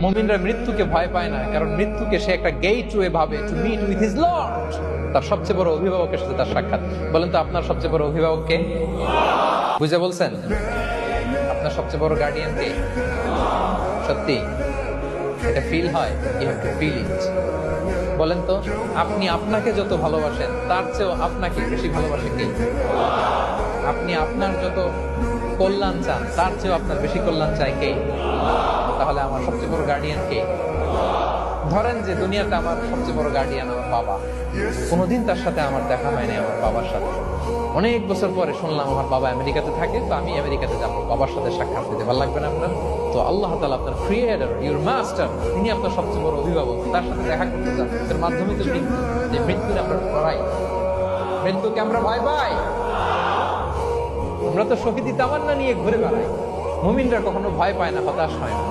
মুমিনরা মৃত্যুকে ভয় পায় না, কারণ মৃত্যুকে সে একটা গেটওয়ে ভাবে to meet with his lord. তার সবচেয়ে বড় অভিভাবকের সাথে তার সাক্ষাৎ। বলেন তো আপনার সবচেয়ে বড় অভিভাবক কে? বুঝে বলছেন? আপনার সবচেয়ে বড় গার্ডিয়ান কে? সত্যি এটা ফিল হয়, you have to feel it. বলেন তো, আপনি আপনাকে যত ভালোবাসেন তার চেয়েও আপনাকে বেশি ভালোবাসে কে? আপনি আপনার যত কল্যাণ চান তার চেয়েও আপনার বেশি কল্যাণ চায় কে? তাহলে আমার সবচেয়ে বড় গার্ডিয়ান কে? ধরেন যে দুনিয়াতে আমার সবচেয়ে বড় গার্ডিয়ান আমার বাবা। কোনোদিন তার সাথে আমার দেখা হয়নি, আমার বাবার সাথে। অনেক বছর পরে শুনলাম আমার বাবা আমেরিকাতে থাকে, তো আমি আমেরিকাতে যাবো বাবার সাথে সাক্ষাৎ দিতে। ভালো লাগবে না আপনার? তো আল্লাহ তাআলা আপনার ক্রিয়েটর, ইউর মাস্টার, তিনি আপনার সবচেয়ে বড় অভিভাবক। তার সাথে দেখা করতে চান, এর মাধ্যমে তো মৃত্যু। যে মৃত্যুর আমরা ভয়, মৃত্যুকে আমরা ভয় পাই। আমরা তো শহীদি তামান্না নিয়ে ঘুরে বেড়াই। মুমিনরা কখনো ভয় পায় না, হতাশ হয় না।